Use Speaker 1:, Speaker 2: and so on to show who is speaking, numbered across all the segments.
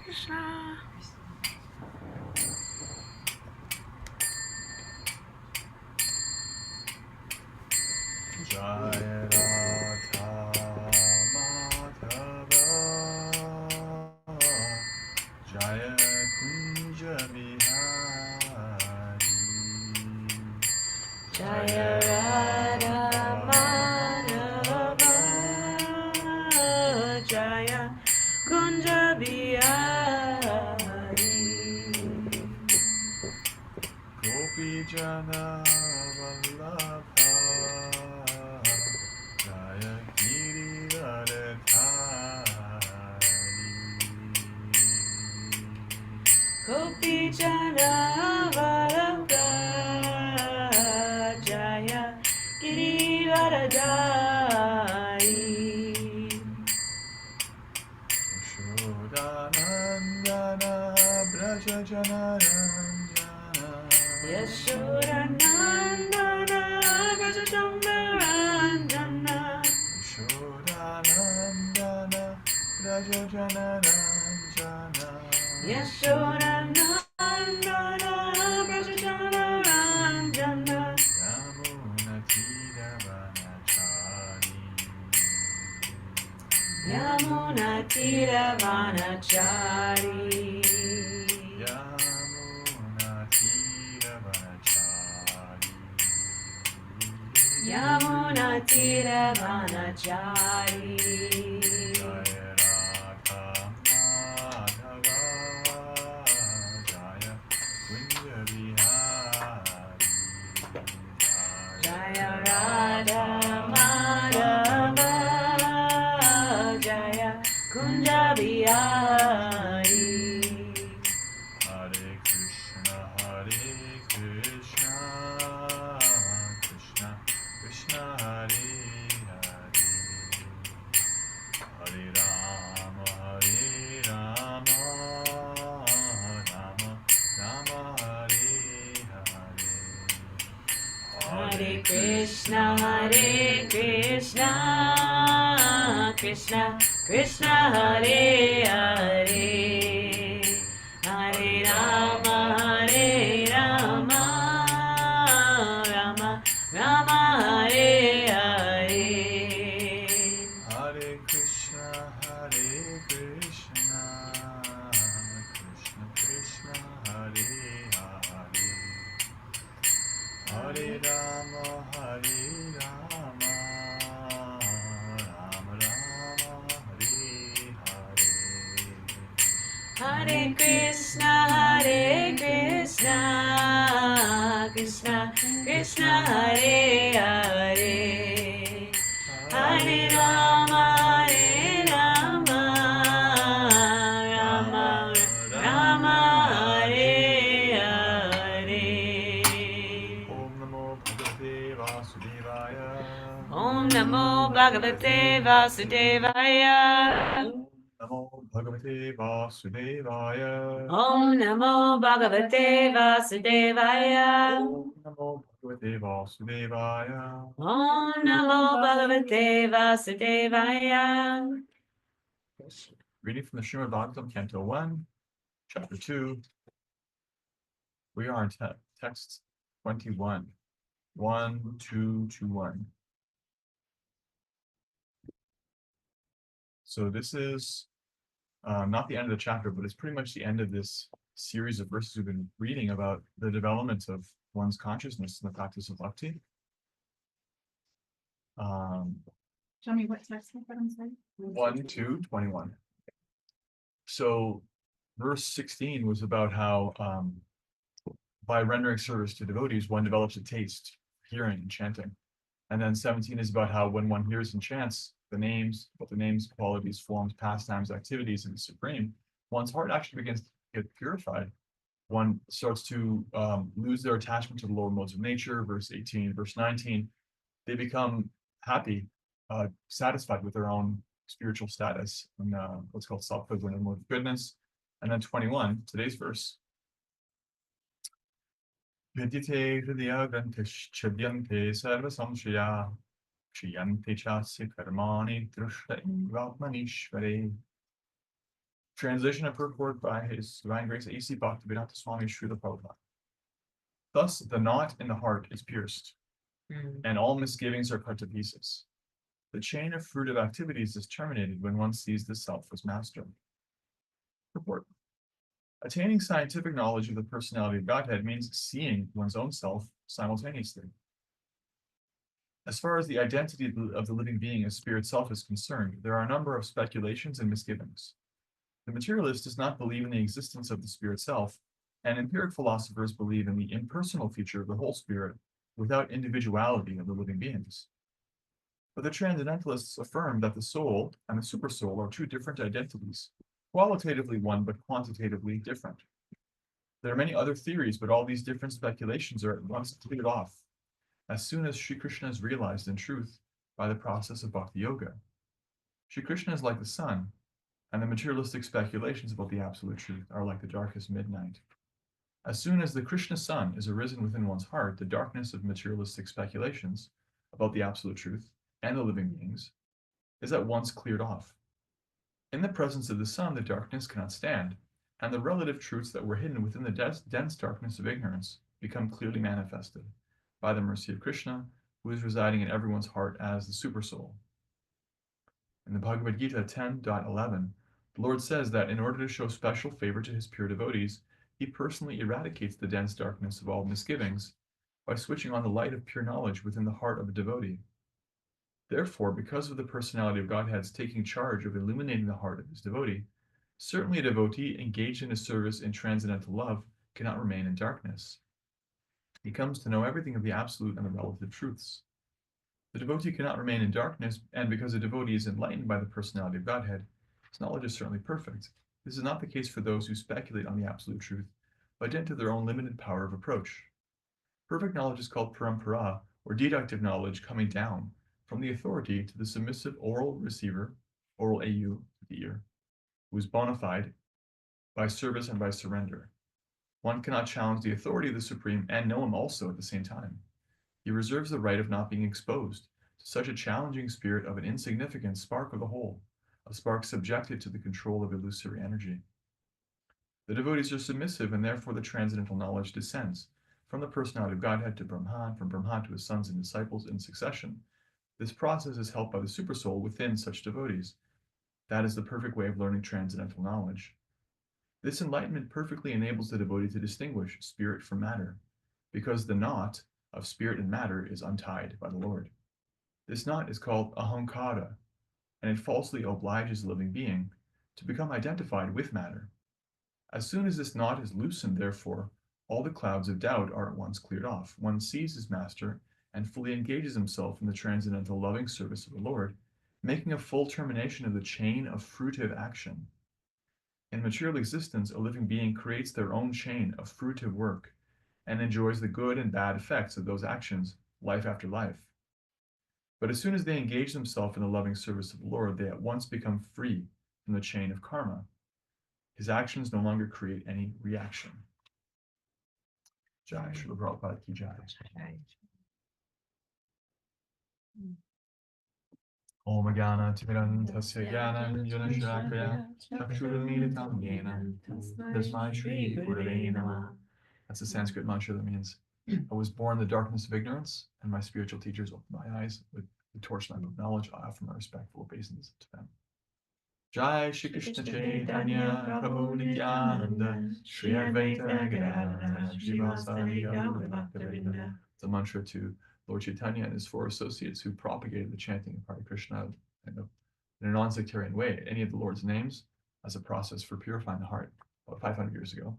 Speaker 1: Krishna.
Speaker 2: Jaya Radha Madhava Jaya Kunja Bihari
Speaker 1: Jaya Radha Madhava Jaya Kunja Bihari
Speaker 2: Gopi Jana Vallabha Jaya Giridharadhari
Speaker 1: Gopi Jana Vallabha Jaya Girivaradari
Speaker 2: Yashodanandana Braja Janaranjana
Speaker 1: Yashodanandana Vrajajambaranjana
Speaker 2: Yashodanandana Braja Janaranjana
Speaker 1: Yashodanandana Vrajajambaranjana
Speaker 2: Yamuna Tiravanachari
Speaker 1: Yamunatiravanachari
Speaker 2: Yamuna Tiravanachari
Speaker 1: Yamunatiravanachari
Speaker 2: Jaya Radha Madhava Jaya Kunja Bihari
Speaker 1: Jaya Radha Madhava Jaya Kunja Bihari
Speaker 2: Hare Krishna Krishna Krishna Hare Hare Hare Rama Rama Hare Hare
Speaker 1: Hare Krishna Krishna Krishna Hare Hare Hare Rama Rama Rama Hare Hare
Speaker 2: Hare Krishna Krishna Krishna Hare Hare Hare Rama Rama Hare Hare
Speaker 1: Hare Krishna Krishna Krishna Hare Hare Hare Rama Rama Rama Hare Hare
Speaker 2: Om Namo Bhagavate Vasudevaya
Speaker 1: Om Namo Bhagavate Vasudevaya
Speaker 2: Namo Bhagavate Vasudevaya
Speaker 1: Om Namo Bhagavate Vasudevaya
Speaker 2: Om Namo Bhagavate Vasudevaya
Speaker 1: Om Namo Bhagavate Vasudevaya
Speaker 2: Reading from the Srimad Bhagavatam, Canto 1, Chapter 2. We are in text 21, 1, 2 to 1. So this is not the end of the chapter, but it's pretty much the end of this series of verses we've been reading about the development of one's consciousness in the practice of bhakti.
Speaker 3: Tell me what text was that, I'm sorry?
Speaker 2: 1 to 21. So verse 16 was about how by rendering service to devotees, one develops a taste, hearing and chanting. And then 17 is about how when one hears and chants the names, qualities, forms, pastimes, activities, and the supreme, one's heart actually begins to get purified. One starts to lose their attachment to the lower modes of nature. Verse 18, verse 19, they become happy, satisfied with their own spiritual status and what's called self-equivalent and with goodness. And then 21, today's verse. Vidyate hridaya granthishchadyante sarva samshaya Shiyante chasya karmani drishta ivatmanishvare. Translation and purport by His Divine Grace A.C. Bhaktivedanta Swami Srila Prabhupada. Thus, the knot in the heart is pierced, and all misgivings are cut to pieces. The chain of fruitive activities is terminated when one sees the self as master. Purport. Attaining scientific knowledge of the personality of Godhead means seeing one's own self simultaneously. As far as the identity of the living being as spirit self is concerned, there are a number of speculations and misgivings. The materialist does not believe in the existence of the spirit self, and empiric philosophers believe in the impersonal feature of the whole spirit without individuality of the living beings. But the transcendentalists affirm that the soul and the supersoul are two different identities, qualitatively one but quantitatively different. There are many other theories, but all these different speculations are at once cleared off as soon as Sri Krishna is realized in truth by the process of Bhakti Yoga. Sri Krishna is like the sun, and the materialistic speculations about the absolute truth are like the darkest midnight. As soon as the Krishna sun is arisen within one's heart, the darkness of materialistic speculations about the absolute truth and the living beings is at once cleared off. In the presence of the sun, the darkness cannot stand, and the relative truths that were hidden within the dense darkness of ignorance become clearly manifested by the mercy of Krishna, who is residing in everyone's heart as the Supersoul. In the Bhagavad Gita 10.11, the Lord says that in order to show special favor to his pure devotees, he personally eradicates the dense darkness of all misgivings by switching on the light of pure knowledge within the heart of a devotee. Therefore, because of the personality of Godhead's taking charge of illuminating the heart of his devotee, certainly a devotee engaged in a service in transcendental love cannot remain in darkness. He comes to know everything of the absolute and the relative truths. The devotee cannot remain in darkness, and because a devotee is enlightened by the personality of Godhead, his knowledge is certainly perfect. This is not the case for those who speculate on the absolute truth by dint of their own limited power of approach. Perfect knowledge is called parampara, or deductive knowledge coming down from the authority to the submissive oral receiver, oral AU, the ear, who is bona fide by service and by surrender. One cannot challenge the authority of the Supreme and know him also at the same time. He reserves the right of not being exposed to such a challenging spirit of an insignificant spark of the whole, a spark subjected to the control of illusory energy. The devotees are submissive, and therefore the transcendental knowledge descends from the personality of Godhead to Brahman, from Brahman to his sons and disciples in succession. This process is helped by the Supersoul within such devotees. That is the perfect way of learning transcendental knowledge. This enlightenment perfectly enables the devotee to distinguish spirit from matter, because the knot of spirit and matter is untied by the Lord. This knot is called ahankara, and it falsely obliges the living being to become identified with matter. As soon as this knot is loosened, therefore, all the clouds of doubt are at once cleared off. One sees his master and fully engages himself in the transcendental loving service of the Lord, making a full termination of the chain of fruitive action. In material existence, a living being creates their own chain of fruitive work and enjoys the good and bad effects of those actions life after life. But as soon as they engage themselves in the loving service of the Lord, they at once become free from the chain of karma. His actions no longer create any reaction. Jai Srila Prabhupada ki jai. Om Jnana Timirandhasya Jnananjana Shalakaya Chakshurmilitam Yena Tasmai Shri Gurave Namah. That's a Sanskrit mantra that means, I was born in the darkness of ignorance, and my spiritual teachers opened my eyes with the torchlight of knowledge. I offer my respectful obeisance to them. Jai Shri Krishna Chaitanya Prabhu Nityananda Shri Advaita Gadadhara Srivasadi Gaura Bhaktavinda. It's a mantra to Lord Chaitanya and his four associates who propagated the chanting of Hare Krishna in a non-sectarian way, any of the Lord's names, as a process for purifying the heart about 500 years ago.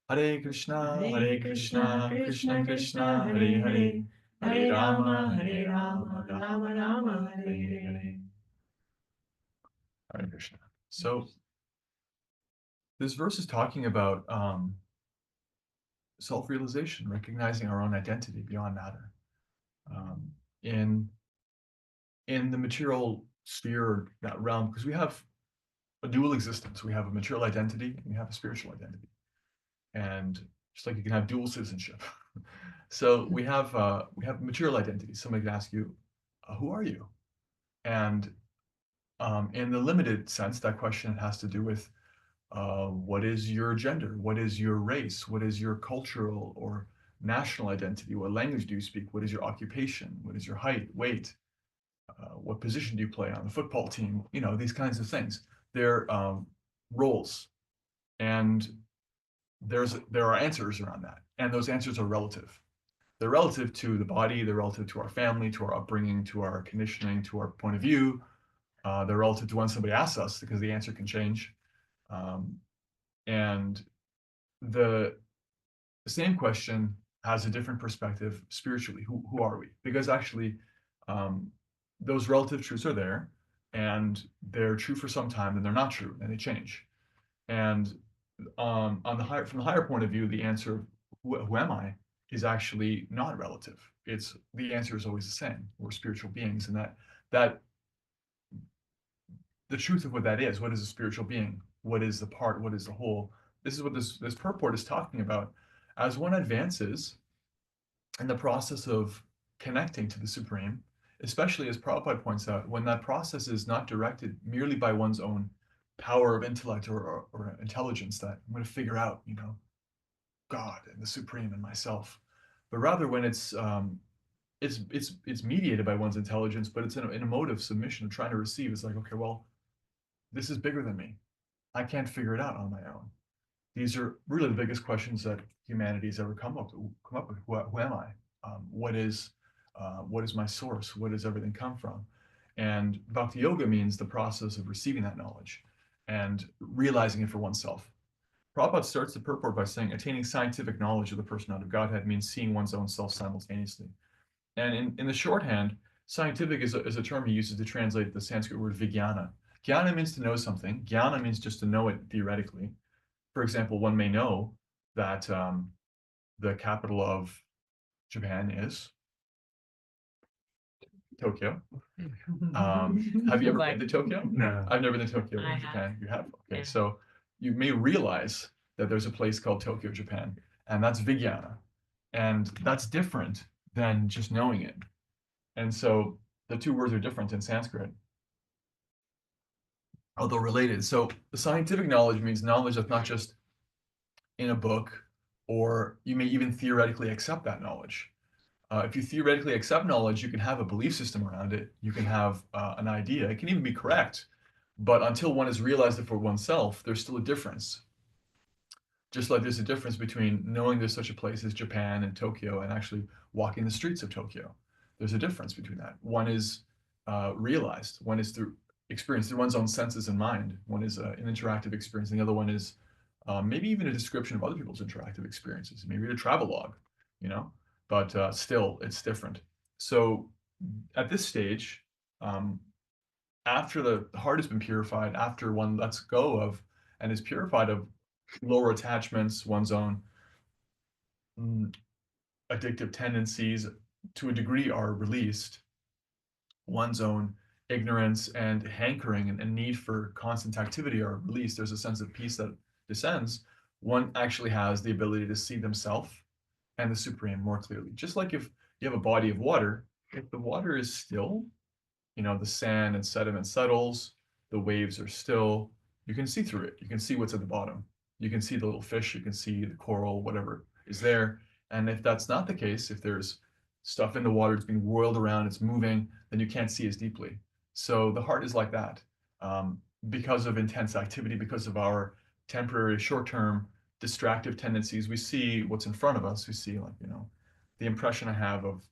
Speaker 2: Hare Krishna, Krishna Krishna, Hare Hare, Hare Rama, Rama Rama, Hare Hare. Hare Krishna. So this verse is talking about self-realization, recognizing our own identity beyond matter. In the material sphere, that realm, because we have a dual existence. We have a material identity and we have a spiritual identity. And just like you can have dual citizenship. So we have material identity. Somebody can ask you, who are you? And In the limited sense, that question has to do with what is your gender? What is your race? What is your cultural or national identity? What language do you speak? What is your occupation? What is your height, weight? What position do you play on the football team? You know, these kinds of things. They're roles, and there are answers around that, and those answers are relative. They're relative to the body, they're relative to our family, to our upbringing, to our conditioning, to our point of view. They're relative to when somebody asks us, because the answer can change. And the same question has a different perspective spiritually. Who are we? Because actually, those relative truths are there, and they're true for some time, and they're not true, and they change. And from the higher point of view, the answer, who am I, is actually not relative. The answer is always the same. We're spiritual beings, and that the truth of what that is. What is a spiritual being? What is the part? What is the whole? This is what this purport is talking about. As one advances in the process of connecting to the Supreme, especially as Prabhupada points out, when that process is not directed merely by one's own power of intellect or intelligence, that I'm going to figure out, God and the Supreme and myself, but rather when it's mediated by one's intelligence, but it's in a mode of submission, of trying to receive. It's like, okay, well, this is bigger than me. I can't figure it out on my own. These are really the biggest questions that humanity has ever come up with. Who am I? What is my source? Where does everything come from? And Bhakti Yoga means the process of receiving that knowledge and realizing it for oneself. Prabhupada starts the purport by saying, attaining scientific knowledge of the personality of Godhead means seeing one's own self simultaneously. And in the shorthand, scientific is a term he uses to translate the Sanskrit word vijnana. Jnana means to know something. Jnana means just to know it theoretically. For example, one may know that the capital of Japan is Tokyo. Have you ever been to Tokyo?
Speaker 4: No.
Speaker 2: I've never been to Tokyo
Speaker 1: I
Speaker 2: in
Speaker 1: have.
Speaker 2: Japan. You have? Okay,
Speaker 1: Yeah.
Speaker 2: so you may realize that there's a place called Tokyo, Japan, and that's Vijnana. And that's different than just knowing it. And so the two words are different in Sanskrit, although related. So the scientific knowledge means knowledge that's not just in a book, or you may even theoretically accept that knowledge. If you theoretically accept knowledge, you can have a belief system around it. You can have an idea. It can even be correct. But until one has realized it for oneself, there's still a difference. Just like there's a difference between knowing there's such a place as Japan and Tokyo and actually walking the streets of Tokyo. There's a difference between that. One is realized. One is through experience, through one's own senses and mind. One is an interactive experience. And the other one is maybe even a description of other people's interactive experiences. Maybe a travelogue, but still it's different. So at this stage, after the heart has been purified, after one lets go of and is purified of lower attachments, one's own addictive tendencies to a degree are released, one's own ignorance and hankering and need for constant activity are released, there's a sense of peace that descends, one actually has the ability to see themselves and the Supreme more clearly. Just like if you have a body of water, if the water is still, the sand and sediment settles, the waves are still, you can see through it. You can see what's at the bottom. You can see the little fish, you can see the coral, whatever is there. And if that's not the case, if there's stuff in the water, it's being whirled around, it's moving, then you can't see as deeply. So the heart is like that. Because of intense activity, because of our temporary short-term distractive tendencies, we see what's in front of us. We see the impression I have of,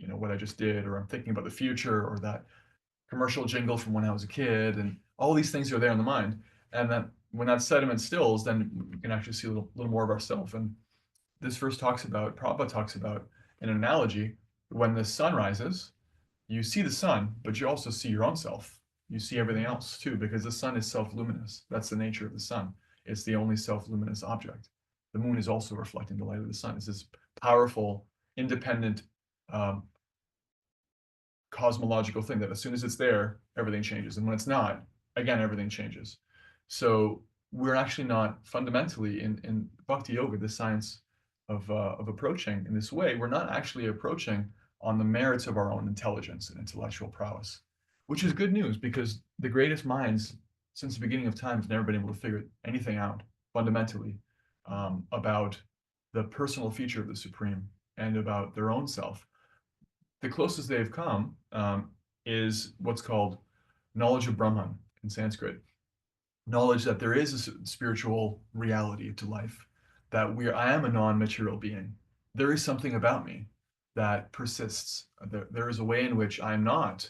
Speaker 2: what I just did, or I'm thinking about the future, or that commercial jingle from when I was a kid, and all these things are there in the mind. And then when that sediment stills, then we can actually see a little more of ourselves. And this verse Prabhupada talks about an analogy. When the sun rises, you see the sun, but you also see your own self. You see everything else too, because the sun is self-luminous. That's the nature of the sun. It's the only self-luminous object. The moon is also reflecting the light of the sun. It's this powerful, independent, cosmological thing that as soon as it's there, everything changes. And when it's not, again, everything changes. So we're actually not fundamentally in Bhakti Yoga, the science of approaching in this way, we're not actually approaching on the merits of our own intelligence and intellectual prowess. which is good news because the greatest minds since the beginning of time have never been able to figure anything out fundamentally about the personal feature of the Supreme and about their own self. The closest they've come is what's called knowledge of Brahman in Sanskrit. Knowledge that there is a spiritual reality to life, that I am a non-material being. There is something about me that persists. There is a way in which I'm not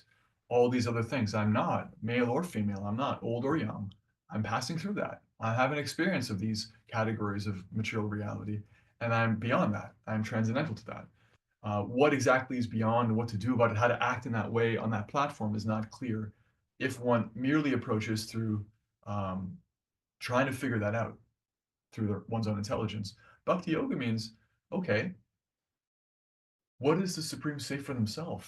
Speaker 2: all these other things. I'm not male or female. I'm not old or young. I'm passing through that. I have an experience of these categories of material reality, and I'm beyond that. I'm transcendental to that. What exactly is beyond and what to do about it, how to act in that way on that platform is not clear if one merely approaches through trying to figure that out through one's own intelligence. Bhakti yoga means, okay, what does the Supreme say for themselves?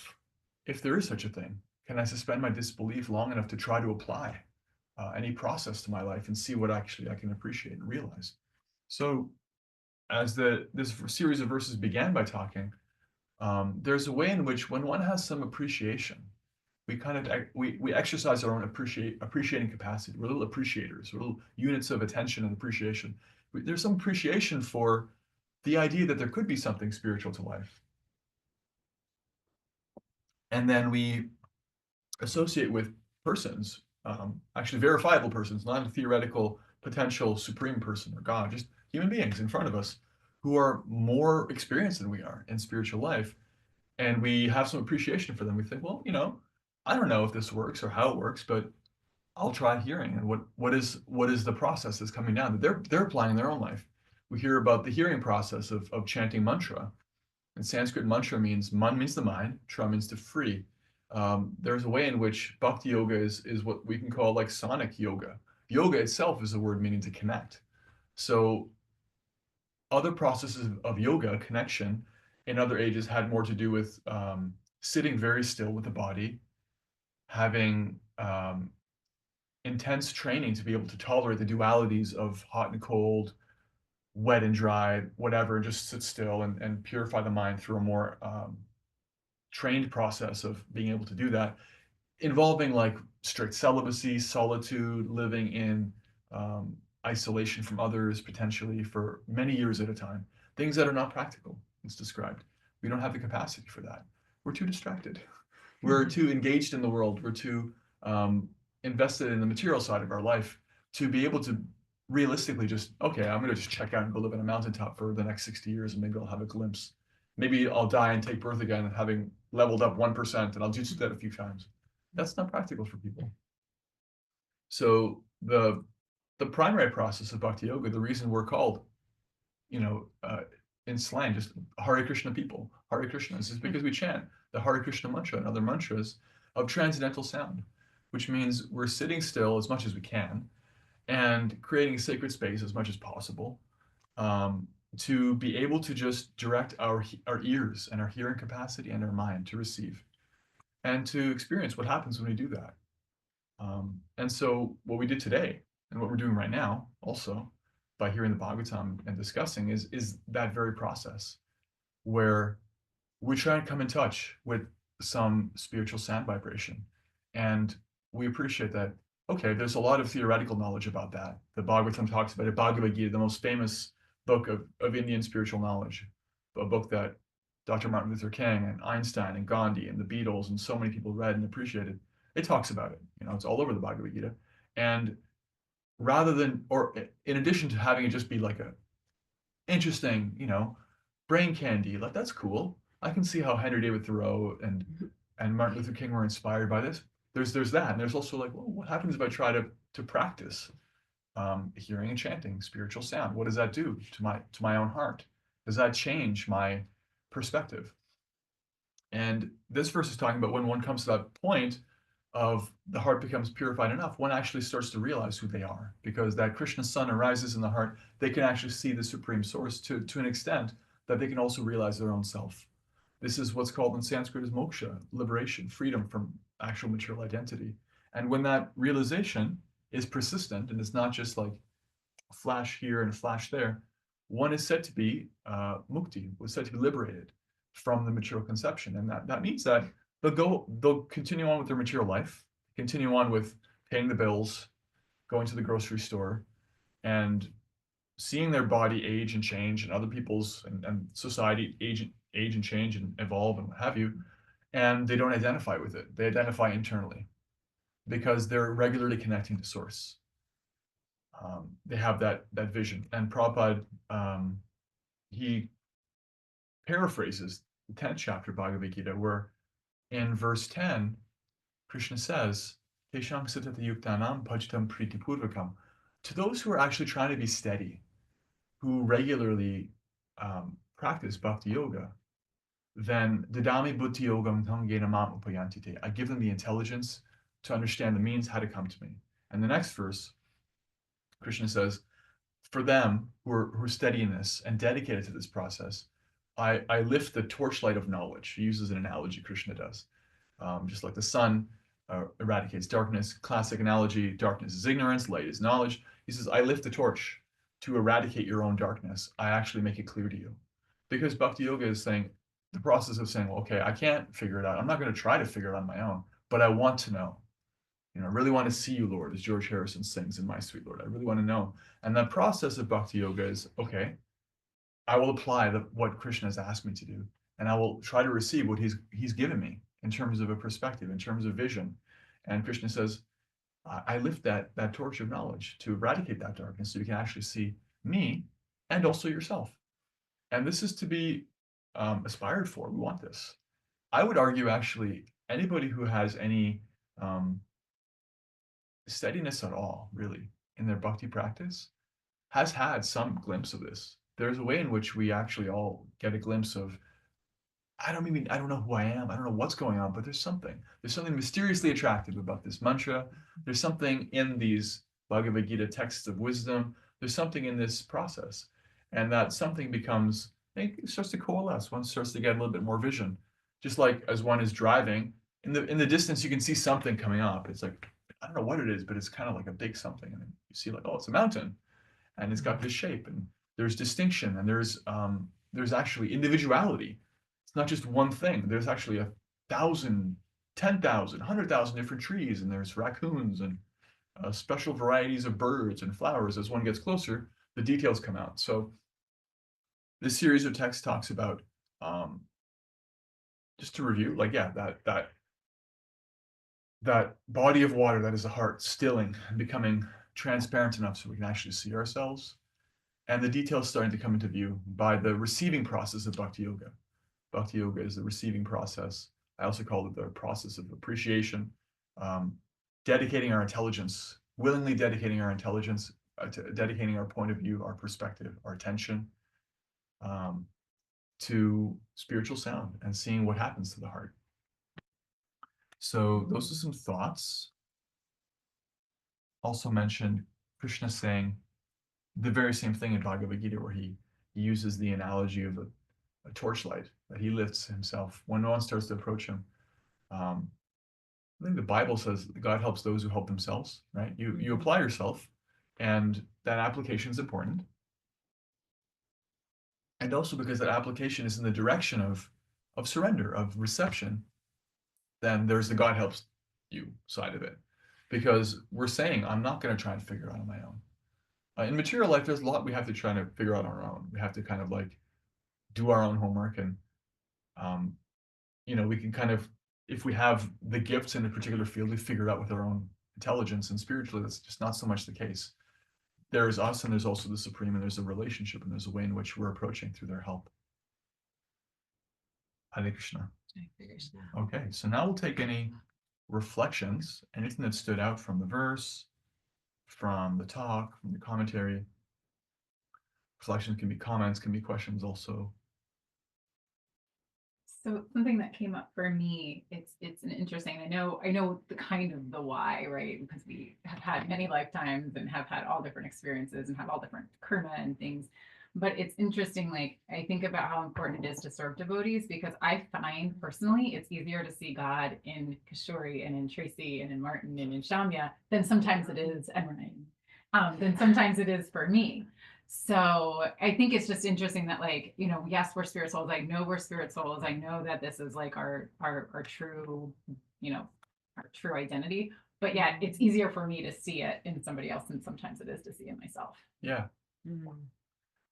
Speaker 2: If there is such a thing, can I suspend my disbelief long enough to try to apply any process to my life and see what actually I can appreciate and realize? So as this series of verses began by talking, there's a way in which when one has some appreciation, we exercise our own appreciating capacity. We're little appreciators, we're little units of attention and appreciation. There's some appreciation for the idea that there could be something spiritual to life. And then we associate with persons, actually verifiable persons, not a theoretical potential supreme person or God, just human beings in front of us who are more experienced than we are in spiritual life. And we have some appreciation for them. We think, well, I don't know if this works or how it works, but I'll try hearing. And what is the process that's coming down that they're applying in their own life. We hear about the hearing process of chanting mantra. In Sanskrit, mantra means man means the mind, tra means to free. There's a way in which bhakti yoga is what we can call like sonic yoga. Yoga itself is a word meaning to connect. So other processes of yoga connection in other ages had more to do with sitting very still with the body, having intense training to be able to tolerate the dualities of hot and cold, wet and dry, whatever, and just sit still and purify the mind through a more trained process of being able to do that, involving like strict celibacy, solitude, living in isolation from others, potentially for many years at a time. Things that are not practical, it's described. We don't have the capacity for that. We're too distracted. We're too engaged in the world. We're too invested in the material side of our life to be able to realistically just, okay, I'm going to just check out and go live on a mountaintop for the next 60 years and maybe I'll have a glimpse. Maybe I'll die and take birth again having leveled up 1% and I'll do that a few times. That's not practical for people. So the primary process of bhakti yoga, the reason we're called, in slang, just Hare Krishna people, Hare Krishnas, is because we chant the Hare Krishna mantra and other mantras of transcendental sound, which means we're sitting still as much as we can and creating sacred space as much as possible to be able to just direct our ears and our hearing capacity and our mind to receive and to experience what happens when we do that. And so what we did today and what we're doing right now also by hearing the Bhagavatam and discussing is that very process where we try and come in touch with some spiritual sound vibration. And we appreciate that, okay, there's a lot of theoretical knowledge about that. The Bhagavatam talks about it, Bhagavad Gita, the most famous book of Indian spiritual knowledge, a book that Dr. Martin Luther King and Einstein and Gandhi and the Beatles and so many people read and appreciated. It talks about it, it's all over the Bhagavad Gita. And rather than, or in addition to having it just be like a interesting, brain candy, like that's cool. I can see how Henry David Thoreau and Martin Luther King were inspired by this. There's that, and there's also like, well, what happens if I try to practice hearing and chanting spiritual sound? What does that do to my own heart? Does that change my perspective? And this verse is talking about when one comes to that point of the heart becomes purified enough, one actually starts to realize who they are, because that Krishna sun arises in the heart. They can actually see the supreme source to an extent that they can also realize their own self. This is what's called in Sanskrit as moksha, liberation, freedom from actual material identity. And when that realization is persistent and it's not just like a flash here and a flash there, one is said to be mukti, was said to be liberated from the material conception. And that means that they'll continue on with their material life, continue on with paying the bills, going to the grocery store, and seeing their body age and change, and other people's and society age and change and evolve and what have you, and they don't identify with it. They identify internally because they're regularly connecting to source. They have that vision. And Prabhupada, he paraphrases the 10th chapter of Bhagavad Gita, where in verse 10, Krishna says, Tesham satata yuktanam pachitam pritipurvakam. To those who are actually trying to be steady, who regularly practice bhakti yoga, then Didami Buddhi Yogam Tangena Mam Upayantite. I give them the intelligence to understand the means how to come to me. And the next verse, Krishna says, for them who are steady in this and dedicated to this process, I lift the torchlight of knowledge. He uses an analogy, Krishna does. Just like the sun eradicates darkness, classic analogy, darkness is ignorance, light is knowledge. He says, I lift the torch to eradicate your own darkness. I actually make it clear to you. Because Bhakti Yoga is saying, the process of saying, well, okay, I can't figure it out. I'm not going to try to figure it out on my own, but I want to know. You know, I really want to see you, Lord, as George Harrison sings in My Sweet Lord. I really want to know. And that process of Bhakti Yoga is, okay, I will apply what Krishna has asked me to do, and I will try to receive what he's given me in terms of a perspective, in terms of vision. And Krishna says, I lift that torch of knowledge to eradicate that darkness so you can actually see me and also yourself. And this is to be aspired for. We want this. I would argue, actually, anybody who has any steadiness at all, really, in their bhakti practice, has had some glimpse of this. There's a way in which we actually all get a glimpse of, I don't know who I am. I don't know what's going on, but there's something mysteriously attractive about this mantra. There's something in these Bhagavad Gita texts of wisdom. There's something in this process. And that something becomes, it starts to coalesce. One starts to get a little bit more vision. Just like as one is driving, in the distance, you can see something coming up. It's like, I don't know what it is, but it's kind of like a big something. And then you see like, oh, it's a mountain. And it's got this shape. And there's distinction. And there's actually individuality. It's not just one thing. There's actually 1,000, 10,000, 100,000 different trees. And there's raccoons and special varieties of birds and flowers. As one gets closer, the details come out. So this series of texts talks about, just to review, like, yeah, that body of water that is the heart stilling and becoming transparent enough so we can actually see ourselves. And the details starting to come into view by the receiving process of Bhakti Yoga. Bhakti Yoga is the receiving process. I also call it the process of appreciation, dedicating our intelligence, willingly dedicating our intelligence, dedicating our point of view, our perspective, our attention to spiritual sound and seeing what happens to the heart. So those are some thoughts. Also mentioned Krishna saying the very same thing in Bhagavad Gita, where he uses the analogy of a torchlight that he lifts himself when no one starts to approach him. I think the Bible says God helps those who help themselves, right? You apply yourself, and that application is important. And also because that application is in the direction of surrender, of reception, then there's the God helps you side of it. Because we're saying, I'm not going to try and figure it out on my own. In material life, there's a lot we have to try to figure out on our own. We have to kind of like do our own homework, and we can kind of, if we have the gifts in a particular field, we figure it out with our own intelligence. And spiritually, that's just not so much the case. There's us, and there's also the Supreme, and there's a relationship, and there's a way in which we're approaching through their help. Hare Krishna. Okay, so now we'll take any reflections, anything that stood out from the verse, from the talk, from the commentary. Reflections can be comments, can be questions also.
Speaker 3: So something that came up for me, it's an interesting, I know the kind of the why, right? Because we have had many lifetimes and have had all different experiences and have all different karma and things. But it's interesting, like, I think about how important it is to serve devotees, because I find personally it's easier to see God in Kishori and in Tracy and in Martin and in Shamya than sometimes it is, and Renee, than sometimes it is for me. So I think it's just interesting that, like, you know, yes, we're spirit souls. I know we're spirit souls. I know that this is like our true, you know, our true identity. But yet it's easier for me to see it in somebody else than sometimes it is to see in myself.
Speaker 2: Yeah,
Speaker 1: Mm.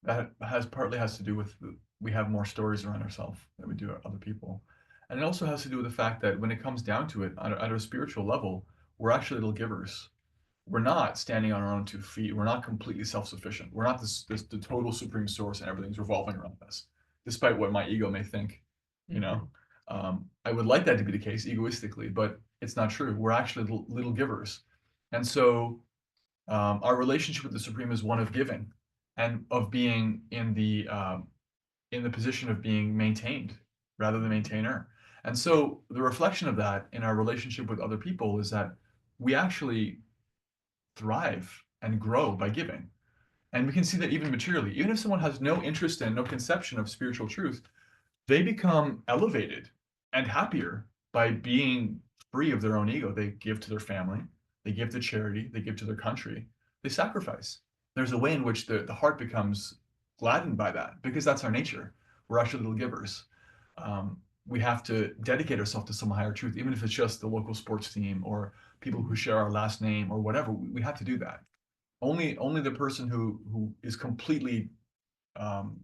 Speaker 2: that partly has to do with we have more stories around ourselves than we do other people. And it also has to do with the fact that when it comes down to it, at a spiritual level, we're actually little givers. We're not standing on our own 2 feet. We're not completely self-sufficient. We're not this the total supreme source and everything's revolving around us, despite what my ego may think. You know, I would like that to be the case egoistically, but it's not true. We're actually little givers, and so our relationship with the supreme is one of giving, and of being in the position of being maintained rather than maintainer. And so the reflection of that in our relationship with other people is that we actually thrive and grow by giving. And we can see that even materially. Even if someone has no interest in, no conception of spiritual truth, they become elevated and happier by being free of their own ego. They give to their family, they give to charity, they give to their country, they sacrifice. There's a way in which the heart becomes gladdened by that because that's our nature. We're actually little givers. We have to dedicate ourselves to some higher truth, even if it's just the local sports team or people who share our last name or whatever. We have to do that. Only the person who is completely um,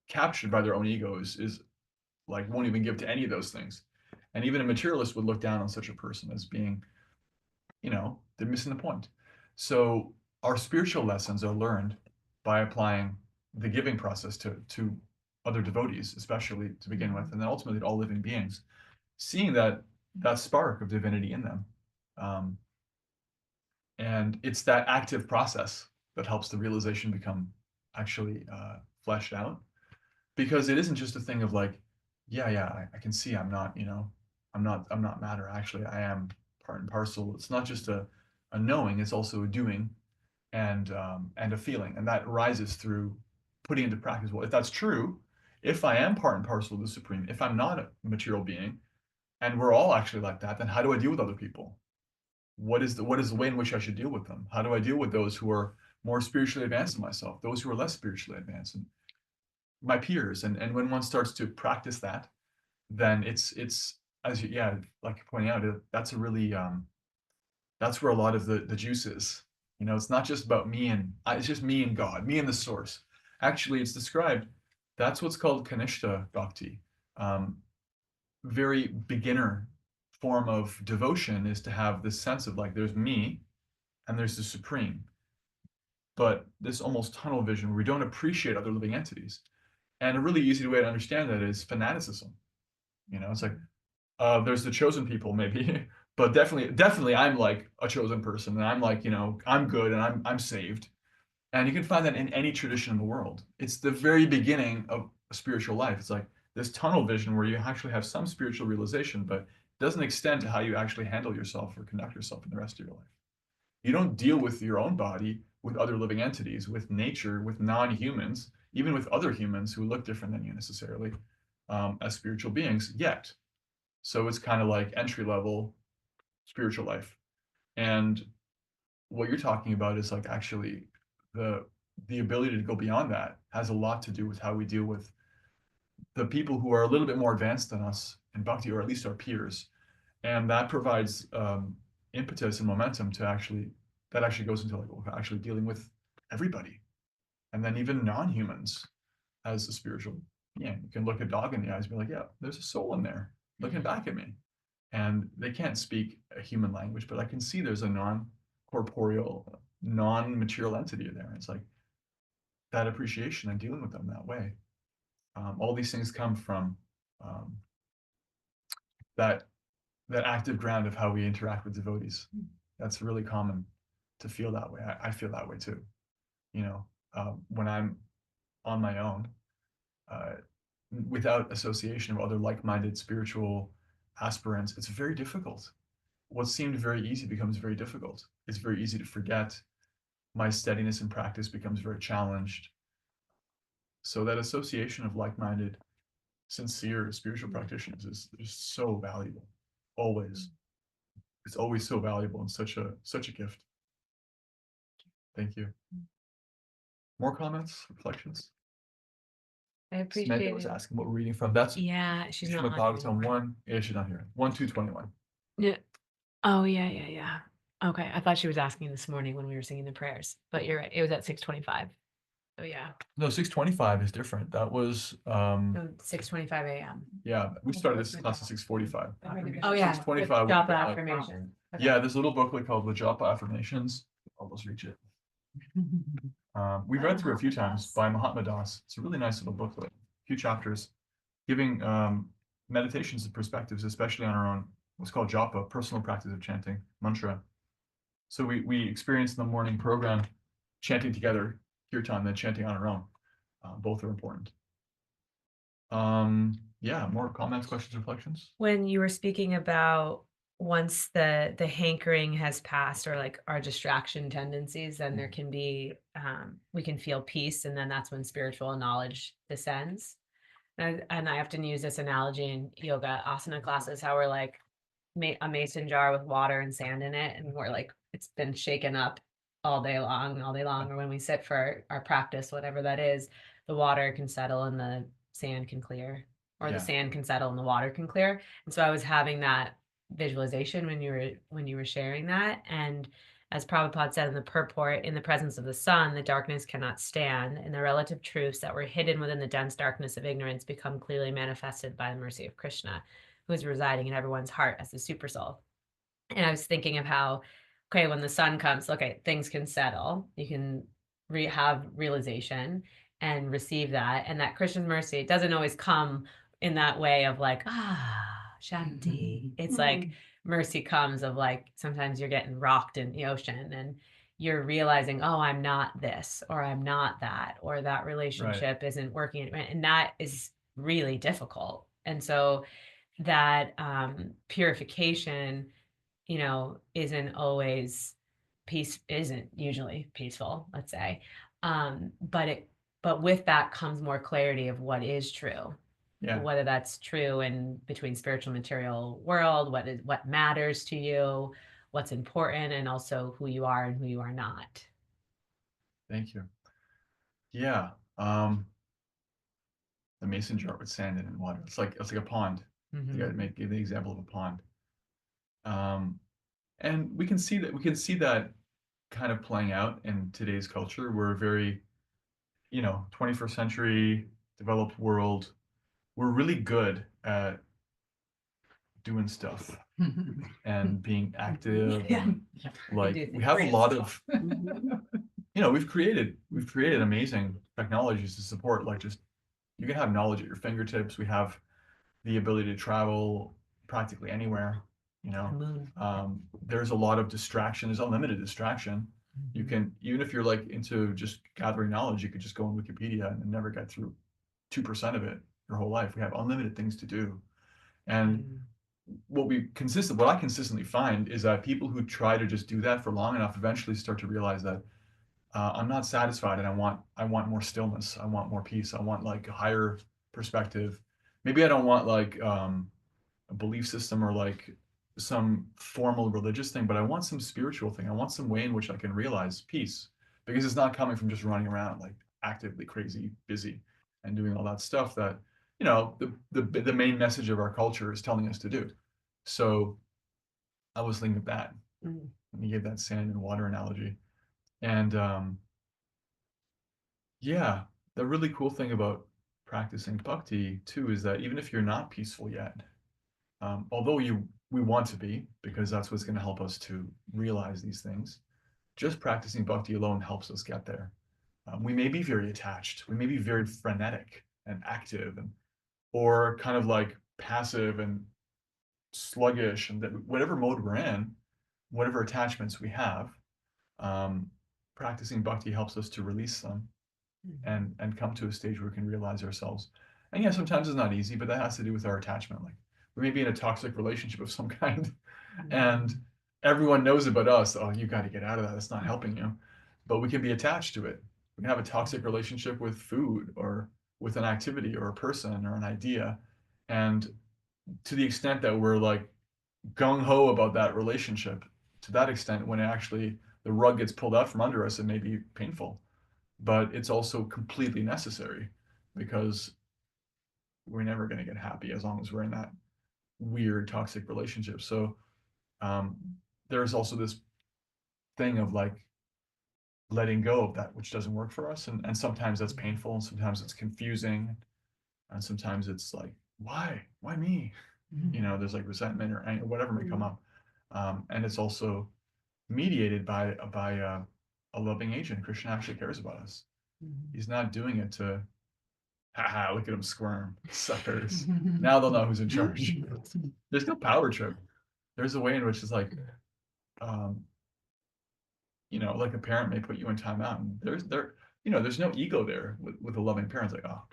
Speaker 2: captured by their own ego is like won't even give to any of those things. And even a materialist would look down on such a person as being, they're missing the point. So our spiritual lessons are learned by applying the giving process to other devotees, especially to begin with, and then ultimately to all living beings, seeing that spark of divinity in them. Um, and it's that active process that helps the realization become actually fleshed out, because it isn't just a thing of like, yeah, I can see I'm not, I'm not matter. Actually, I am part and parcel. It's not just a knowing; it's also a doing, and a feeling, and that arises through putting into practice. Well, if that's true, if I am part and parcel of the Supreme, if I'm not a material being, and we're all actually like that, then how do I deal with other people? What is the way in which I should deal with them? How do I deal with those who are more spiritually advanced than myself, those who are less spiritually advanced, and my peers? And when one starts to practice that, then it's as you, yeah, like you're pointing out, that's a really that's where a lot of the juice is. It's not just about me and it's just me and God, me and the source. Actually, it's described. That's what's called Kanishta Bhakti. Um, Very beginner form of devotion is to have this sense of like there's me and there's the supreme, but this almost tunnel vision where we don't appreciate other living entities. And a really easy way to understand that is fanaticism. It's like there's the chosen people maybe, but definitely I'm like a chosen person, and I'm like, I'm good and I'm saved. And you can find that in any tradition in the world. It's the very beginning of a spiritual life. It's like this tunnel vision where you actually have some spiritual realization, but it doesn't extend to how you actually handle yourself or conduct yourself in the rest of your life. You don't deal with your own body, with other living entities, with nature, with non-humans, even with other humans who look different than you necessarily, as spiritual beings yet. So it's kind of like entry level spiritual life. And what you're talking about is like actually the the ability to go beyond that has a lot to do with how we deal with the people who are a little bit more advanced than us in bhakti, or at least our peers. And that provides impetus and momentum to actually goes into like actually dealing with everybody, and then even non-humans as a spiritual being. You can look a dog in the eyes and be like, yeah, there's a soul in there looking back at me. And they can't speak a human language, but I can see there's a non-corporeal, non-material entity there. It's like that appreciation and dealing with them that way. All these things come from um, that that active ground of how we interact with devotees. That's really common to feel that way. I feel that way too. When I'm on my own, uh, without association of other like-minded spiritual aspirants, it's very difficult. What seemed very easy becomes very difficult. It's very easy to forget. My steadiness in practice becomes very challenged. So that association of like-minded, sincere spiritual practitioners is so valuable. Always. It's always so valuable and such a gift. Thank you. More comments, reflections?
Speaker 1: I
Speaker 2: Samantha
Speaker 1: appreciate
Speaker 2: was
Speaker 1: it.
Speaker 2: asking what we're reading from. That's
Speaker 1: Yeah, she's not
Speaker 2: Srimad
Speaker 1: on
Speaker 2: Bhagavatam
Speaker 1: here.
Speaker 2: 1. Yeah, she's not here. 1-2-21.
Speaker 1: Yeah. Oh, yeah. Okay, I thought she was asking this morning when we were singing the prayers, but you're right. It was at 6:25. Oh yeah.
Speaker 2: No, 6:25 is different. That was
Speaker 1: No, 6:25 a.m.
Speaker 2: yeah, we started this class at 6:45.
Speaker 1: Oh yeah.
Speaker 2: 6:25
Speaker 1: Japa
Speaker 2: was,
Speaker 1: affirmation. Okay.
Speaker 2: Yeah, this little booklet called the Japa Affirmations. Almost reach it. We've read through a few times by Mahatma Das. It's a really nice little booklet. A few chapters giving meditations and perspectives, especially on our own, what's called japa, personal practice of chanting, mantra. So we experienced in the morning program chanting together, kirtan, then chanting on our own. Both are important. Yeah, more comments, questions, reflections?
Speaker 1: When you were speaking about once the hankering has passed, or like our distraction tendencies, then there can be we can feel peace, and then that's when spiritual knowledge descends. And I often use this analogy in yoga asana classes, how we're like a mason jar with water and sand in it, and we're like, it's been shaken up all day long, or when we sit for our practice, whatever that is, the water can settle and the sand can clear, or
Speaker 2: Yeah.
Speaker 1: the sand can settle and the water can clear. And so I was having that visualization when you were sharing that. And as Prabhupada said in the purport, in the presence of the sun, the darkness cannot stand, and the relative truths that were hidden within the dense darkness of ignorance become clearly manifested by the mercy of Krishna, who is residing in everyone's heart as the super soul. And I was thinking of how, okay, when the sun comes, okay, things can settle. You can have realization and receive that. And that Krishna's mercy, it doesn't always come in that way of like, Shanti. It's like mercy comes of like, sometimes you're getting rocked in the ocean and you're realizing, oh, I'm not this, or I'm not that, or that relationship isn't working. And that is really difficult. And so that purification, isn't always isn't usually peaceful, let's say. But with that comes more clarity of what is true.
Speaker 2: Yeah.
Speaker 1: Whether that's true in between spiritual material world, what matters to you, what's important, and also who you are and who you are not.
Speaker 2: Thank you. Yeah. The mason jar with sand in it and water. It's like a pond.
Speaker 1: Mhm.
Speaker 2: You gotta give the example of a pond. And we can see that kind of playing out in today's culture. We're very, 21st century developed world. We're really good at doing stuff and being active.
Speaker 1: Yeah.
Speaker 2: And, like
Speaker 3: do
Speaker 2: we have a
Speaker 3: great
Speaker 2: lot
Speaker 3: stuff.
Speaker 2: of, we've created amazing technologies to support, like, just you can have knowledge at your fingertips. We have the ability to travel practically anywhere.
Speaker 1: Moon.
Speaker 2: There's a lot of distraction. There's unlimited distraction. You can, even if you're like into just gathering knowledge, you could just go on Wikipedia and never get through 2% of it your whole life. We have unlimited things to do. And what I consistently find is that people who try to just do that for long enough eventually start to realize that I'm not satisfied, and I want more stillness. I want more peace. I want like a higher perspective. Maybe I don't want like a belief system or like some formal religious thing, but I want some spiritual thing. I want some way in which I can realize peace, because it's not coming from just running around like actively crazy, busy, and doing all that stuff that, the main message of our culture is telling us to do. So I was thinking of that.
Speaker 1: Mm.
Speaker 2: And you gave that sand and water analogy. And yeah, the really cool thing about practicing bhakti too is that even if you're not peaceful yet, although we want to be, because that's what's going to help us to realize these things, just practicing bhakti alone helps us get there. We may be very attached. We may be very frenetic and active, or kind of like passive and sluggish, and that whatever mode we're in, whatever attachments we have, practicing bhakti helps us to release them and come to a stage where we can realize ourselves. And yeah, sometimes it's not easy, but that has to do with our attachment. Like we may be in a toxic relationship of some kind, and everyone knows about us. Oh, you got to get out of that. It's not helping you. But we can be attached to it. We can have a toxic relationship with food, or with an activity, or a person, or an idea. And to the extent that we're like gung-ho about that relationship, to that extent, when it actually the rug gets pulled out from under us, it may be painful. but it's also completely necessary because we're never going to get happy as long as we're in that weird toxic relationship. So there's also this thing of like letting go of that which doesn't work for us, and sometimes that's painful, and sometimes it's confusing, and sometimes it's like, why me? You know, there's like resentment or anger, whatever may come up, and it's also mediated by a loving agent. Krishna actually cares about us. He's not doing it to, haha, look at him squirm, suckers. Now they'll know who's in charge. There's no power trip. There's a way in which it's like, you know, like a parent may put you in timeout, and there's no ego there with a loving parent. It's like, oh,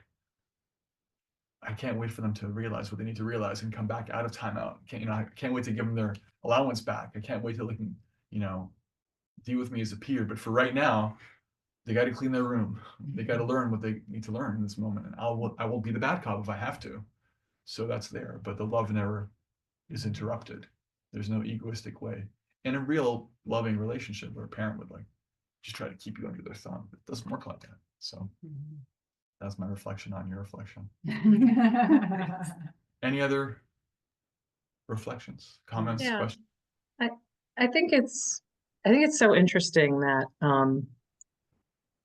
Speaker 2: I can't wait for them to realize what they need to realize and come back out of timeout. I can't wait to give them their allowance back. I can't wait till they can, deal with me as a peer. But for right now, they got to clean their room. They got to learn what they need to learn in this moment. And I will be the bad cop if I have to. So that's there. But the love never is interrupted. There's no egoistic way. In a real loving relationship where a parent would like just try to keep you under their thumb, it doesn't work like that. So that's my reflection on your reflection. Any other reflections, comments,
Speaker 4: Yeah.
Speaker 2: questions?
Speaker 4: I think it's so interesting that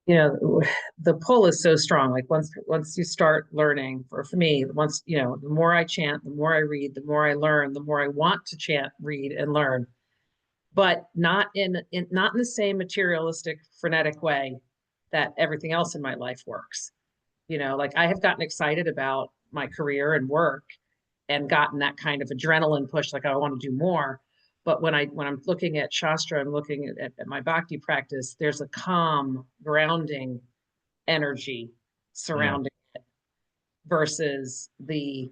Speaker 4: the pull is so strong. Like once you start learning, for me, the more I chant, the more I read, the more I learn, the more I want to chant, read, and learn, but not in the same materialistic, frenetic way that everything else in my life works. Like I have gotten excited about my career and work and gotten that kind of adrenaline push, like I want to do more. But when I'm looking at Shastra, I'm looking at my bhakti practice, there's a calm, grounding energy surrounding it versus I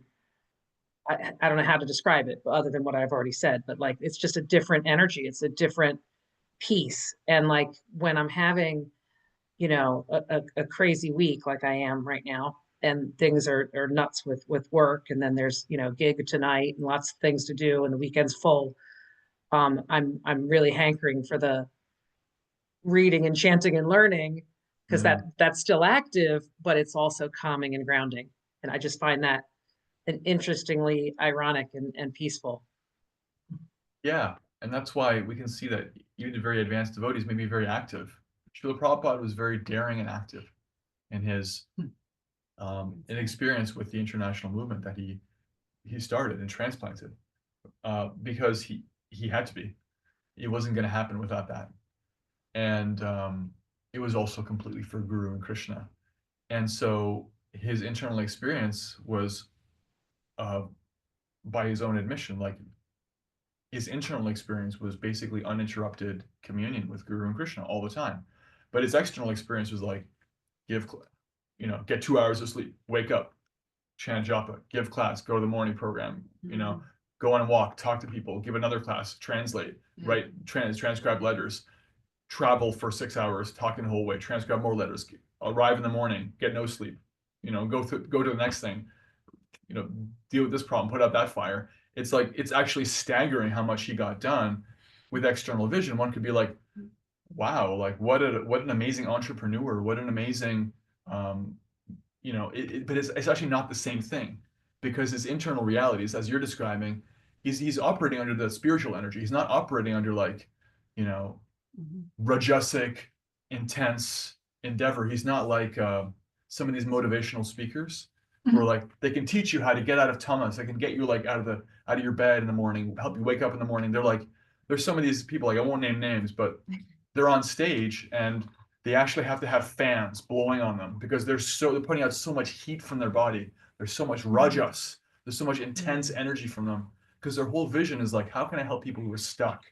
Speaker 4: don't know how to describe it other than what I've already said, but like it's just a different energy. It's a different piece. And like when I'm having, a crazy week like I am right now, and things are nuts with work, and then there's gig tonight and lots of things to do and the weekend's full. I'm really hankering for the reading and chanting and learning because that's still active, but it's also calming and grounding. And I just find that an interestingly ironic and peaceful.
Speaker 2: Yeah, and that's why we can see that even the very advanced devotees may be very active. Srila Prabhupada was very daring and active in his an experience with the international movement that he started and transplanted, because he had to be. It wasn't going to happen without that. And it was also completely for Guru and Krishna. And so his internal experience was, by his own admission, like his internal experience was basically uninterrupted communion with Guru and Krishna all the time. But his external experience was like, get 2 hours of sleep, wake up, chant japa, give class, go to the morning program, go on a walk, talk to people, give another class, translate, write, transcribe letters, travel for 6 hours, talking the whole way, transcribe more letters, arrive in the morning, get no sleep, go to the next thing, deal with this problem, put out that fire. It's like, it's actually staggering how much he got done with external vision. One could be like, wow, like what an amazing entrepreneur, what an amazing, but it's actually not the same thing, because his internal realities, as you're describing, he's operating under the spiritual energy. He's not operating under like, rajasic, intense endeavor. He's not like some of these motivational speakers who are like, they can teach you how to get out of tamas. They can get you like out of your bed in the morning, help you wake up in the morning. They're like, there's some of these people, like I won't name names, but they're on stage and they actually have to have fans blowing on them because they're putting out so much heat from their body. There's so much rajas. There's so much intense energy from them because their whole vision is like, how can I help people who are stuck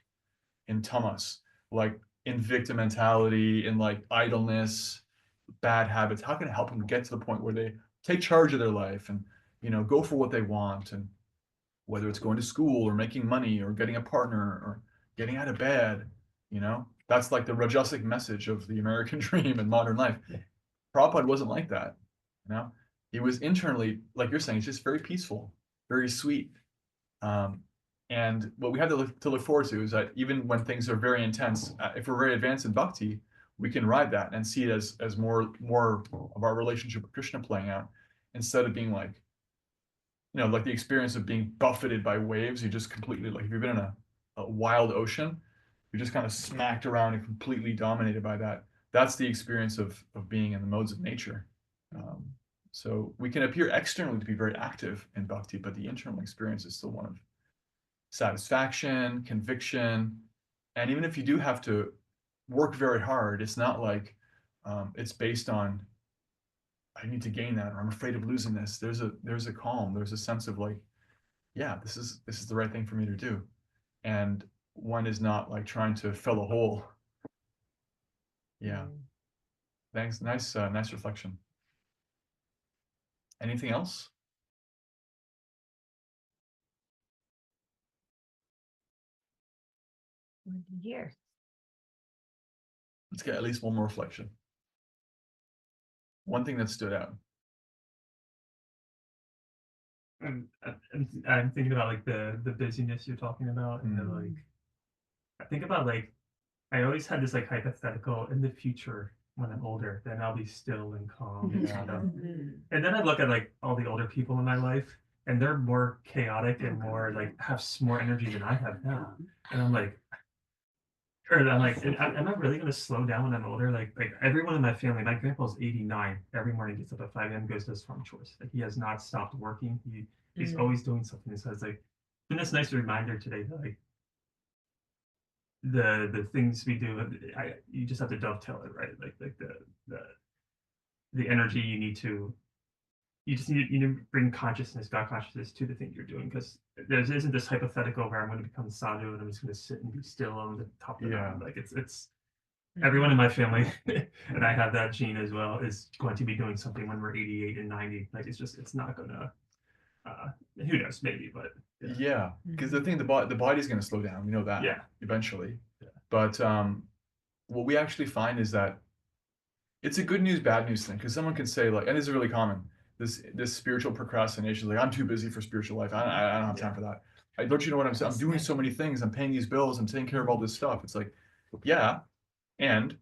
Speaker 2: in tamas, like in victim mentality, in like idleness, bad habits? How can I help them get to the point where they take charge of their life and, go for what they want? And whether it's going to school or making money or getting a partner or getting out of bed, that's like the rajasic message of the American dream and modern life. Prabhupada wasn't like that. He was internally, like you're saying, it's just very peaceful, very sweet. And what we have to look forward to is that even when things are very intense, if we're very advanced in bhakti, we can ride that and see it as more of our relationship with Krishna playing out, instead of being like, like the experience of being buffeted by waves. You just completely, like, if you've been in a wild ocean, you're just kind of smacked around and completely dominated by that. That's the experience of being in the modes of nature. So we can appear externally to be very active in bhakti, but the internal experience is still one of satisfaction, conviction. And even if you do have to work very hard, it's not like it's based on, I need to gain that, or I'm afraid of losing this. There's a calm, there's a sense of like, yeah, this is the right thing for me to do. And one is not like trying to fill a hole. Yeah. Thanks. Nice reflection. Anything else?
Speaker 1: Here.
Speaker 2: Let's get at least one more reflection. One thing that stood out.
Speaker 5: I'm thinking about like the busyness you're talking about, and then like I think about like I always had this like hypothetical in the future when I'm older, then I'll be still and calm and stuff. And then I look at like all the older people in my life, and they're more chaotic and more like have more energy than I have now. And I'm like, am I really gonna slow down when I'm older? Like everyone in my family, my grandpa's 89. Every morning gets up at 5 a.m. goes to his farm chores. Like he has not stopped working. He's always doing something. So it's like been this nice reminder today that like the things we do, you just have to dovetail it, right? Like the energy you just need to bring consciousness, God consciousness to the thing you're doing, because there isn't this hypothetical where I'm going to become sadhu and I'm just going to sit and be still on the top of the mountain. Like it's everyone in my family, and I have that gene as well, is going to be doing something when we're 88 and 90. Like it's not gonna. Who knows? Maybe, but
Speaker 2: yeah. Because the thing, the body's going to slow down. We know that.
Speaker 5: Yeah.
Speaker 2: Eventually. Yeah. But what we actually find is that it's a good news, bad news thing. Because someone can say like, and this is really common. This spiritual procrastination, like I'm too busy for spiritual life. I don't have time for that. Don't you know what I'm saying? I'm doing so many things. I'm paying these bills. I'm taking care of all this stuff. It's like, yeah, and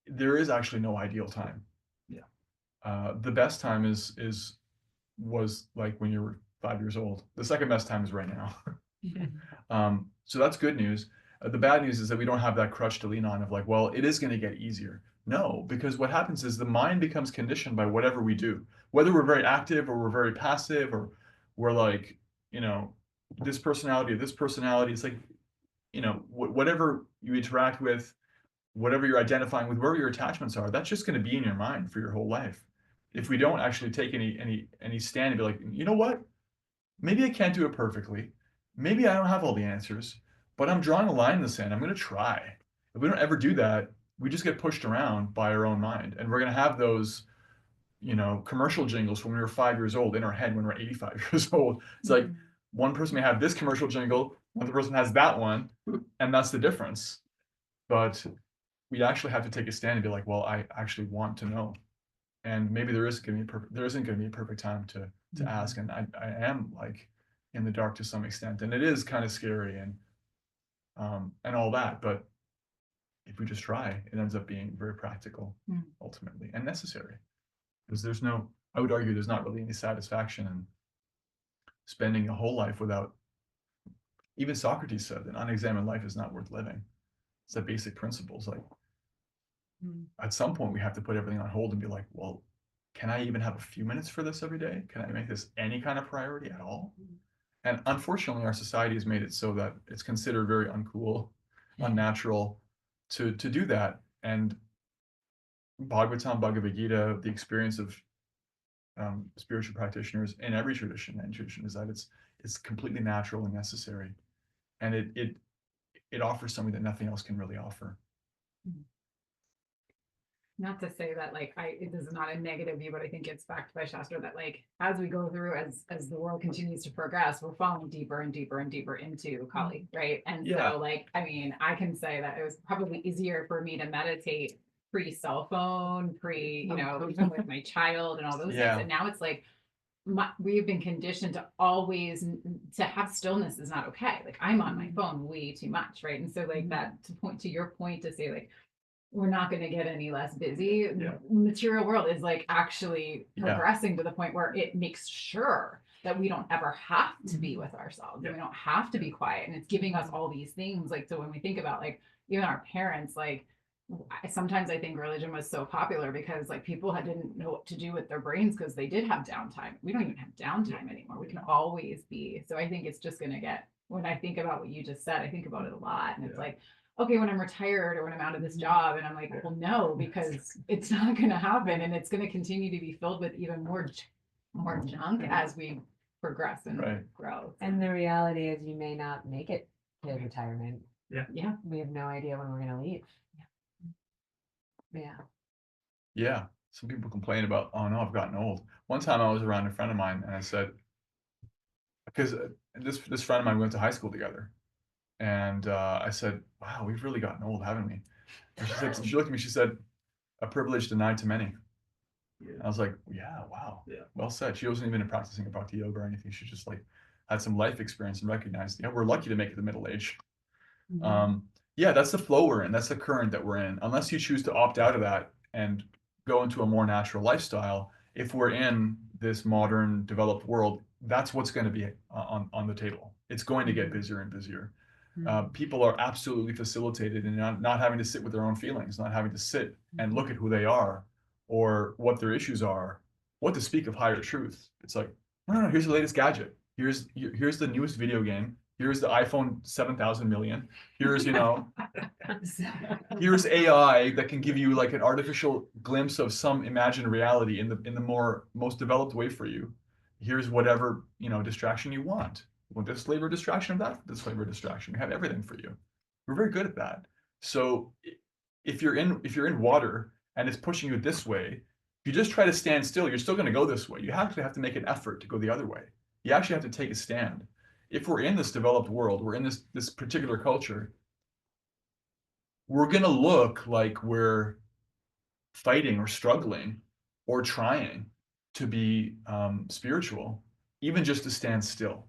Speaker 2: there is actually no ideal time. Yeah. The best time was like when you were 5 years old. The second best time is right now. So that's good news. The bad news is that we don't have that crutch to lean on of like, well, it is going to get easier. No, because what happens is the mind becomes conditioned by whatever we do, whether we're very active or we're very passive, or we're like, this personality or this personality. It's like, whatever you interact with, whatever you're identifying with, wherever your attachments are, that's just going to be in your mind for your whole life. If we don't actually take any stand and be like, you know what, maybe I can't do it perfectly. Maybe I don't have all the answers, but I'm drawing a line in the sand. I'm going to try. If we don't ever do that, we just get pushed around by our own mind. And we're going to have those, commercial jingles from when we were 5 years old in our head when we're 85 years old. It's like one person may have this commercial jingle, another person has that one, and that's the difference. But we actually have to take a stand and be like, well, I actually want to know. And maybe there isn't going to be a perfect time to ask. And I am like in the dark to some extent. And it is kind of scary and all that. But if we just try, it ends up being very practical ultimately and necessary. Because I would argue there's not really any satisfaction in spending a whole life without, even Socrates said that unexamined life is not worth living. It's the basic principles. Like at some point we have to put everything on hold and be like, well, can I even have a few minutes for this every day? Can I make this any kind of priority at all? And unfortunately, our society has made it so that it's considered very uncool, unnatural to do that. And Bhagavatam, Bhagavad Gita, the experience of spiritual practitioners in every tradition is that it's completely natural and necessary, and it offers something that nothing else can really offer.
Speaker 3: Not to say that this is not a negative view, but I think it's backed by Shastra that as we go through, as the world continues to progress, we're falling deeper and deeper and deeper into Kali, right? And so I can say that it was probably easier for me to meditate pre-cell phone, even with my child and all those things. And now it's like we've been conditioned to always to have stillness is not okay. Like I'm on my phone way too much, right? And so like that to point to your point to say like we're not going to get any less busy.
Speaker 2: Yeah.
Speaker 3: Material world is like actually
Speaker 2: Yeah.
Speaker 3: progressing to the point where it makes sure that we don't ever have to be with ourselves and we don't have to be quiet. And it's giving us all these things. Like, so when we think about like even our parents, like sometimes I think religion was so popular because like people didn't know what to do with their brains because they did have downtime. We don't even have downtime anymore. We can always be. So I think it's just going to get, when I think about what you just said, I think about it a lot. And it's
Speaker 2: Yeah.
Speaker 3: like, okay, when I'm retired or when I'm out of this job, and I'm like, well, no, because it's not going to happen, and it's going to continue to be filled with even more junk as we progress and
Speaker 2: Right.
Speaker 3: grow.
Speaker 1: And the reality is you may not make it to retirement.
Speaker 3: Yeah,
Speaker 1: We have no idea when we're gonna leave. Yeah.
Speaker 2: Yeah, some people complain about, oh no, I've gotten old. One time I was around a friend of mine and I said, because this friend of mine, we went to high school together, and I said, wow, we've really gotten old, haven't we? And she looked at me, she said, a privilege denied to many. And I was like, yeah, wow,
Speaker 5: Yeah.
Speaker 2: well said. She wasn't even practicing bhakti yoga or anything. She just like had some life experience and recognized, yeah, we're lucky to make it to middle age. Yeah, that's the flow we're in. That's the current that we're in. Unless you choose to opt out of that and go into a more natural lifestyle, if we're in this modern developed world, that's what's going to be on the table. It's going to get busier and busier. People are absolutely facilitated in not having to sit with their own feelings, not having to sit and look at who they are or what their issues are, what to speak of higher truth. It's like, no, here's the latest gadget. Here's the newest video game. Here's the iPhone 7,000 million. Here's, here's AI that can give you like an artificial glimpse of some imagined reality in the most developed way for you. Here's whatever, distraction you want. You want this flavor distraction of that, this flavor distraction. We have everything for you. We're very good at that. So if you're in water and it's pushing you this way, if you just try to stand still, you're still going to go this way. You actually have to make an effort to go the other way. You actually have to take a stand. If we're in this developed world, we're in this particular culture, we're going to look like we're fighting or struggling or trying to be spiritual, even just to stand still.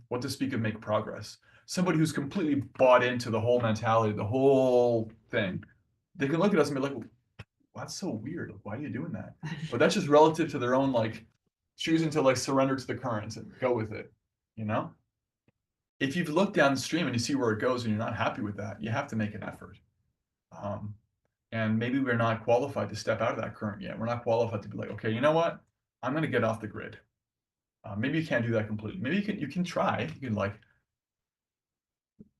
Speaker 2: What to speak of make progress? Somebody who's completely bought into the whole mentality, the whole thing, they can look at us and be like, well, that's so weird. Why are you doing that? But that's just relative to their own, like, choosing to like surrender to the currents and go with it, If you've looked downstream and you see where it goes and you're not happy with that, you have to make an effort. And maybe we're not qualified to step out of that current yet. We're not qualified to be like, okay, you know what? I'm going to get off the grid. Maybe you can't do that completely. Maybe you can try. You can like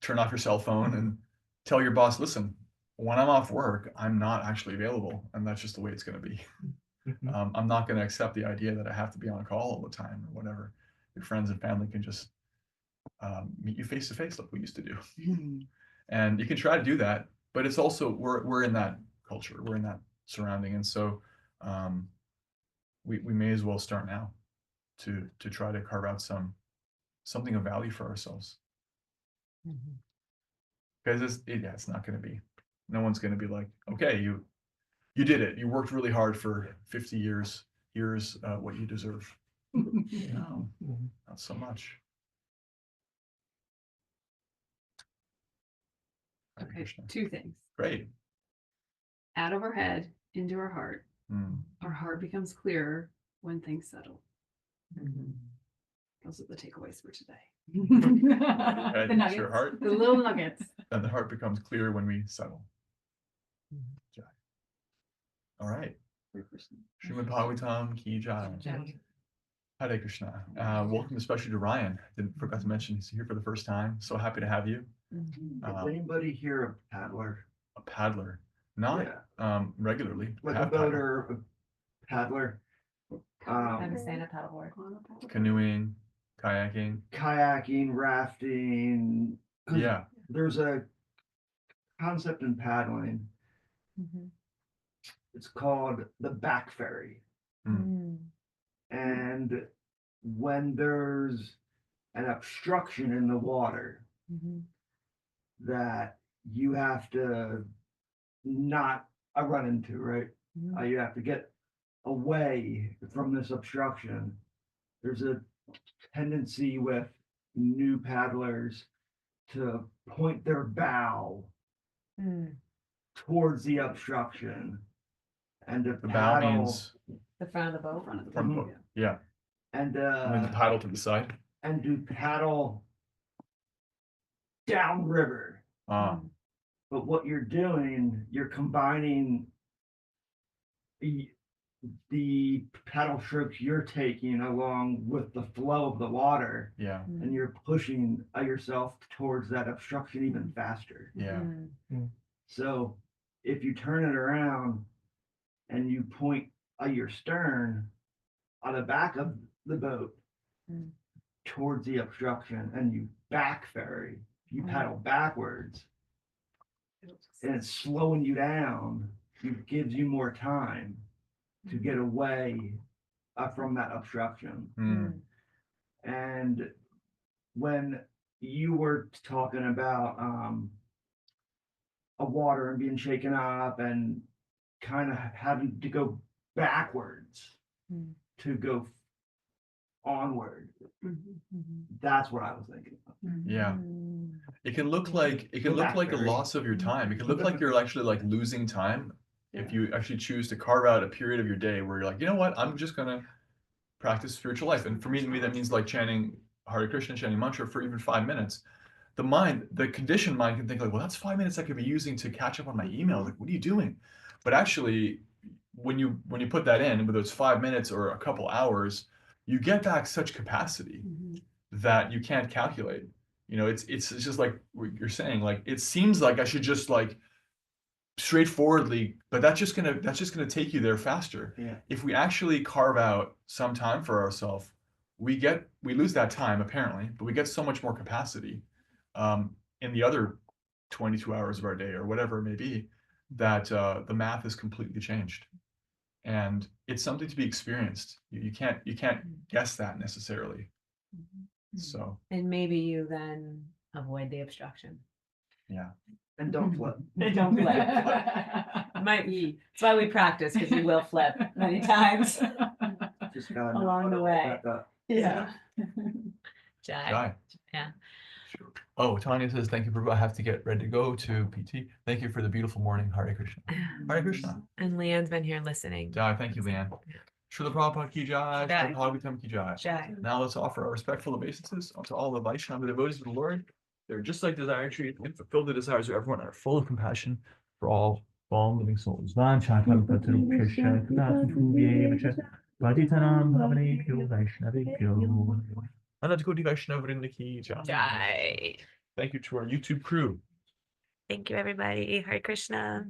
Speaker 2: turn off your cell phone and tell your boss, listen, when I'm off work, I'm not actually available. And that's just the way it's going to be. I'm not going to accept the idea that I have to be on call all the time or whatever. Your friends and family can just meet you face to face like we used to do. And you can try to do that, but it's also, we're in that culture, we're in that surrounding. And so we may as well start now to try to carve out something of value for ourselves. Because it's not going to be, no one's going to be like, okay, you did it. You worked really hard for 50 years. Here's what you deserve. No, not so much. Hare
Speaker 6: Okay,
Speaker 2: Krishna.
Speaker 6: 2 things.
Speaker 2: Great.
Speaker 6: Out of our head, into our heart.
Speaker 2: Mm.
Speaker 6: Our heart becomes clearer when things settle. Those are the takeaways for today.
Speaker 2: Head
Speaker 3: The
Speaker 2: into
Speaker 3: nuggets.
Speaker 2: your heart,
Speaker 6: The little nuggets.
Speaker 2: and the heart becomes clear when we settle. Jai. All right. Srimad Bhagavatam Ki Jai. Hare Krishna. Welcome especially to Ryan. Forgot to mention he's here for the first time. So happy to have you.
Speaker 7: Is anybody here a paddler?
Speaker 2: A paddler. Not regularly.
Speaker 7: Like a
Speaker 2: Have
Speaker 7: boater, a paddler?
Speaker 1: I'm a stand-up paddleboard.
Speaker 2: canoeing, kayaking.
Speaker 7: Kayaking, rafting. 'Cause
Speaker 2: Yeah.
Speaker 7: There's a concept in paddling. It's called the back ferry. And when there's an obstruction in the water that you have to not run into, right? You have to get away from this obstruction. there's a tendency with new paddlers to point their bow
Speaker 1: Mm.
Speaker 7: towards the obstruction and to
Speaker 2: The bow
Speaker 7: paddle
Speaker 2: means
Speaker 1: The front of the boat.
Speaker 6: Front of the
Speaker 2: front
Speaker 6: boat,
Speaker 2: boat, yeah,
Speaker 7: and
Speaker 2: and then the paddle to the side.
Speaker 7: and to paddle downriver. But what you're doing, you're combining the paddle strokes you're taking along with the flow of the water,
Speaker 2: Yeah,
Speaker 7: and you're pushing yourself towards that obstruction even faster.
Speaker 2: yeah,
Speaker 7: So if you turn it around and you point your stern on the back of the boat
Speaker 1: Mm.
Speaker 7: towards the obstruction and you back ferry, you
Speaker 1: Mm.
Speaker 7: paddle backwards and it's slowing you down, it gives you more time to get away from that obstruction.
Speaker 2: Mm.
Speaker 7: And when you were talking about a water and being shaken up and kind of having to go backwards
Speaker 1: Mm.
Speaker 7: to go onward,
Speaker 1: Mhm.
Speaker 7: that's what I was thinking of.
Speaker 2: yeah.
Speaker 1: Mm.
Speaker 2: It can look like, it can
Speaker 7: Go
Speaker 2: look
Speaker 7: back,
Speaker 2: like a
Speaker 7: Barry.
Speaker 2: loss of your time. It can look like you're actually like losing time. If you actually choose to carve out a period of your day where you're like, you know what, I'm just gonna practice spiritual life. And for me, that means like chanting Hare Krishna, chanting mantra for even 5 minutes. The mind, the conditioned mind can think like, well, that's 5 minutes I could be using to catch up on my email. Like, what are you doing? But actually, when you put that in, whether it's 5 minutes or a couple hours, you get back such capacity
Speaker 1: Mhm.
Speaker 2: that you can't calculate. You know, it's just like what you're saying. Like, it seems like I should just like straightforwardly, but that's just gonna take you there faster.
Speaker 7: Yeah.
Speaker 2: If we actually carve out some time for ourselves, we lose that time apparently, but we get so much more capacity in the other 22 hours of our day or whatever it may be, that the math is completely changed. And it's something to be experienced. You can't guess that necessarily. So
Speaker 1: And maybe you then avoid the obstruction.
Speaker 2: yeah.
Speaker 7: And don't flip.
Speaker 1: Don't flip. Might be. That's why we practice, because you will flip many times.
Speaker 7: Just gotta know
Speaker 1: Along
Speaker 7: how
Speaker 1: the
Speaker 7: to
Speaker 1: way.
Speaker 7: back up.
Speaker 1: Yeah. Jai.
Speaker 2: Jai.
Speaker 1: Yeah.
Speaker 2: Oh, Tanya says, thank you, Prabhu. I have to get ready to go to PT. Thank you for the beautiful morning. Hare Krishna. Hare Krishna.
Speaker 1: And Leanne's been here listening.
Speaker 2: Jai, thank you, Leanne. Srila Prabhupada ki jai.
Speaker 1: Jai.
Speaker 2: Srila Bhagavatam ki jai.
Speaker 1: Jai.
Speaker 2: Now let's offer our respectful obeisances to all the Vaishnava devotees of the Lord. They're just like desire trees and fulfill the desires of everyone and are full of compassion for all living souls. Vanchakalpatarupshascha kadasintuvyeva patitanam bhavanebhyo vaishnavebhyo. Anandakoti Vaishnavavrinda ki jai.
Speaker 1: Jai.
Speaker 2: Thank you to our YouTube crew.
Speaker 1: Thank you, everybody. Hare Krishna.